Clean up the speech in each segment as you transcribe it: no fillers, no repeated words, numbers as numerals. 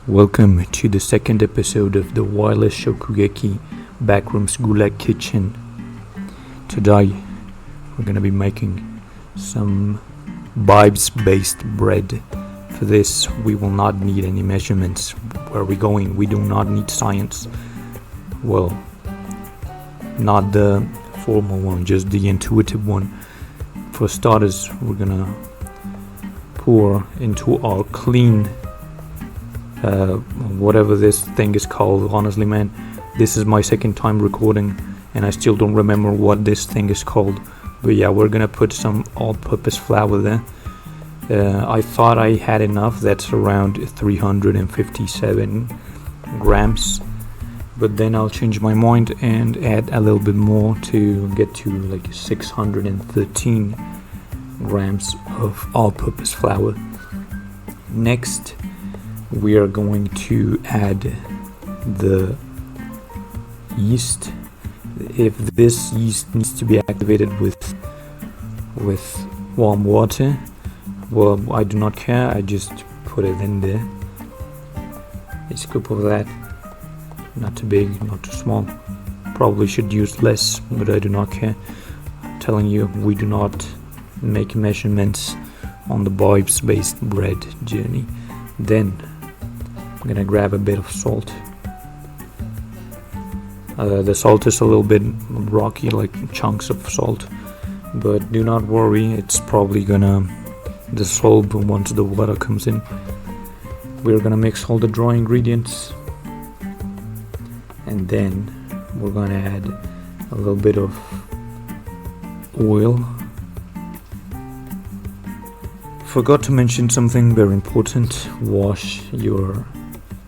Welcome to the second episode of the Wireless Shokugeki Backrooms Gulag Kitchen. Today we're gonna be making some vibes-based bread. For this we will not need any measurements. Where are we going? We do not need science. Well, not the formal one, just the intuitive one. For starters, we're gonna pour into our clean whatever this thing is called. Honestly, man, this is my second time recording and I still don't remember what this thing is called. But yeah, we're gonna put some all-purpose flour there. I thought I had enough. That's around 357 grams, but then I'll change my mind and add a little bit more to get to like 613 grams of all-purpose flour. Next, we are going to add the yeast. If this yeast needs to be activated with warm water, well, I do not care. I just put it in there. A scoop of that. Not too big, not too small. Probably should use less, but I do not care. I'm telling you, we do not make measurements on the vibes-based bread journey. Then I'm gonna grab a bit of salt. The salt is a little bit rocky, like chunks of salt, but do not worry, it's probably gonna dissolve once the water comes in. We're gonna mix all the dry ingredients, and then we're gonna add a little bit of oil. Forgot to mention something very important. Wash your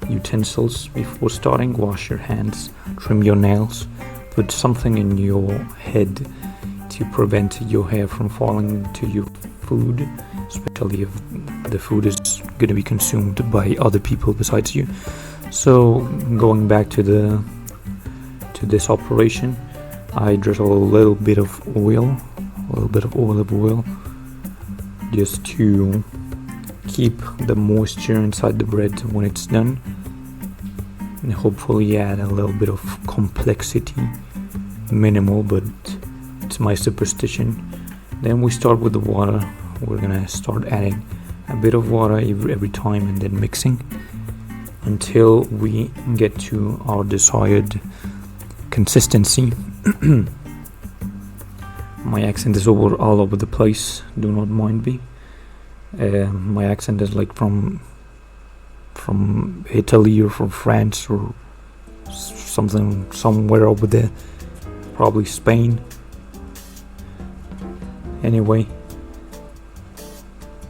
utensils before starting. Wash your hands, trim your nails, put something in your head to prevent your hair from falling into your food, especially if the food is going to be consumed by other people besides you. So going back to this operation, I drizzle a little bit of olive oil, just to keep the moisture inside the bread when it's done, and hopefully add a little bit of complexity. Minimal, but it's my superstition. Then we start with the water. We're gonna start adding a bit of water every time and then mixing until we get to our desired consistency. My accent is all over the place, do not mind me. My accent is like from Italy or from France or somewhere over there, probably Spain. Anyway,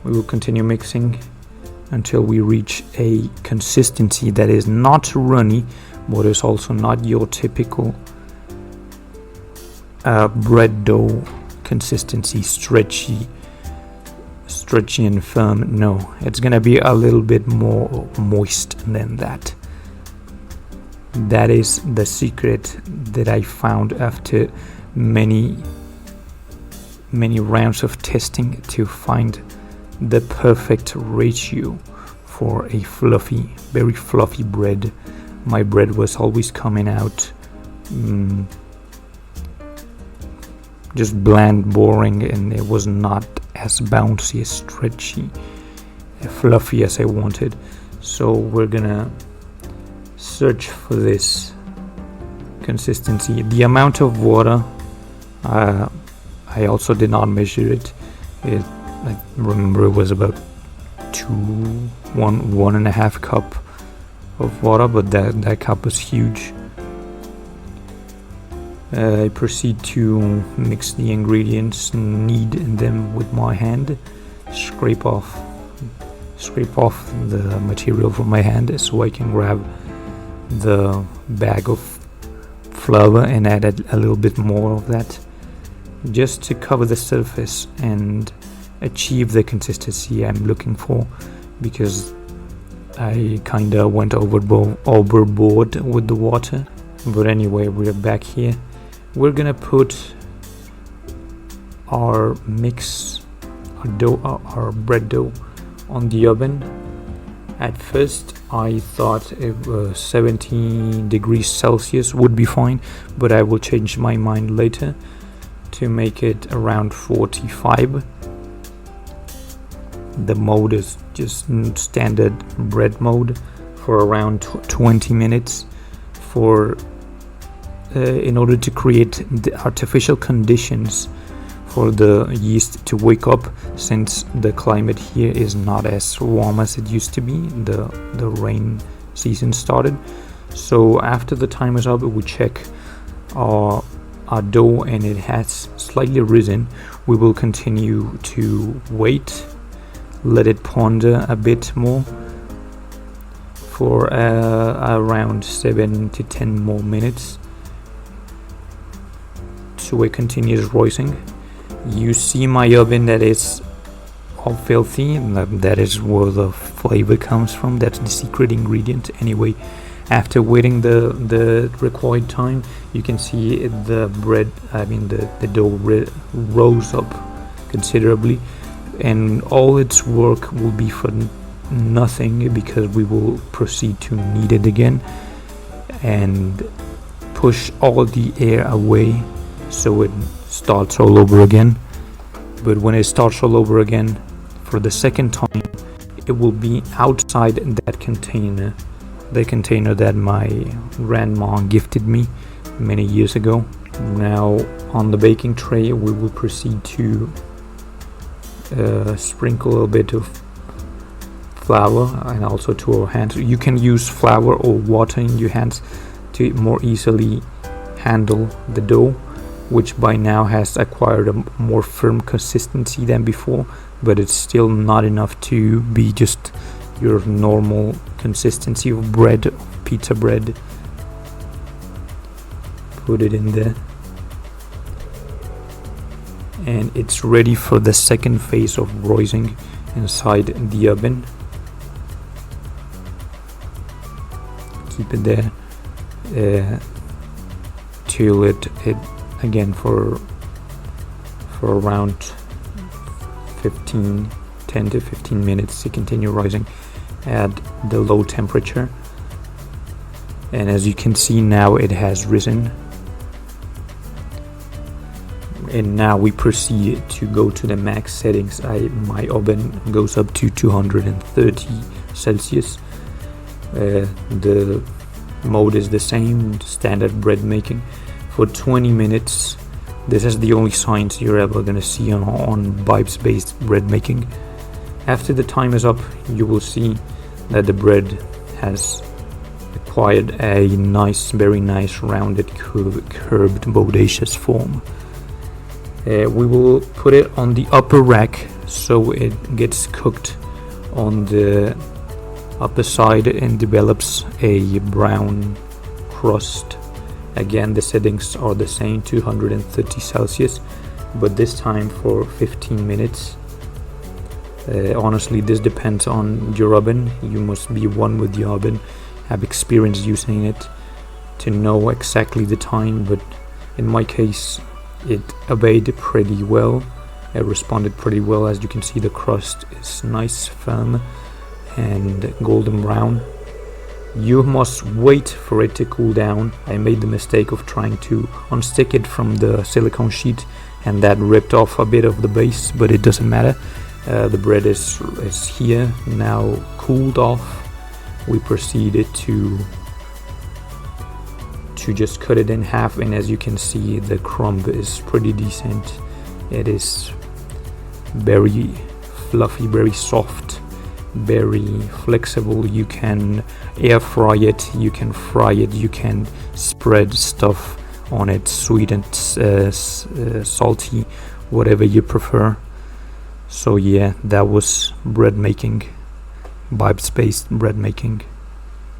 we will continue mixing until we reach a consistency that is not runny, but is also not your typical bread dough consistency, stretchy and firm. No, it's gonna be a little bit more moist than that. That is the secret that I found after many rounds of testing to find the perfect ratio for a very fluffy bread. My bread was always coming out just bland, boring, and it was not as bouncy, as stretchy, fluffy as I wanted. So we're gonna search for this consistency. The amount of water, I also did not measure it. I remember it was about one and a half cup of water, but that cup was huge. I proceed to mix the ingredients, knead them with my hand, scrape off the material from my hand so I can grab the bag of flour and add a little bit more of that, just to cover the surface and achieve the consistency I'm looking for, because I kinda went overboard with the water. But anyway, we're back here. We're gonna put our bread dough on the oven At first I thought 17 degrees Celsius would be fine, but I will change my mind later to make it around 45. The mode is just standard bread mode for around 20 minutes in order to create the artificial conditions for the yeast to wake up, since the climate here is not as warm as it used to be. The rain season started. So after the time is up, we check our dough and it has slightly risen. We will continue to wait, let it ponder a bit more for around 7 to 10 more minutes, so it continues rising. You see my oven that is all filthy, and that is where the flavor comes from. That's the secret ingredient. Anyway, after waiting the required time, you can see the dough rose up considerably, and all its work will be for nothing, because we will proceed to knead it again and push all the air away so it starts all over again. But when it starts all over again for the second time, it will be outside that container, the container that my grandma gifted me many years ago. Now on the baking tray, we will proceed to sprinkle a bit of flour, and also to our hands. You can use flour or water in your hands to more easily handle the dough, which by now has acquired a more firm consistency than before, but it's still not enough to be just your normal consistency of bread, of pizza bread. Put it in there, and it's ready for the second phase of rising inside the oven. Keep it there till it again for around 10 to 15 minutes to continue rising at the low temperature. And as you can see now, it has risen, and now we proceed to go to the max settings. My oven goes up to 230 Celsius. The mode is the same, standard bread making, for 20 minutes. This is the only signs you're ever gonna see on vibes-based bread making. After the time is up, you will see that the bread has acquired a nice, very nice rounded curved bodacious form. We will put it on the upper rack so it gets cooked on the upper side and develops a brown crust. Again, the settings are the same, 230 Celsius, but this time for 15 minutes. Honestly, this depends on your oven. You must be one with the oven, have experience using it to know exactly the time, but in my case it obeyed pretty well. It responded pretty well. As you can see, the crust is nice, firm and golden brown. You must wait for it to cool down. I made the mistake of trying to unstick it from the silicone sheet, and that ripped off a bit of the base, but it doesn't matter. The bread is here now, cooled off. We proceeded to just cut it in half, and as you can see, the crumb is pretty decent. It is very fluffy, very soft, very flexible. You can air fry it, you can fry it, you can spread stuff on it, sweet and salty, whatever you prefer. So yeah, that was bread making, vibes-based bread making.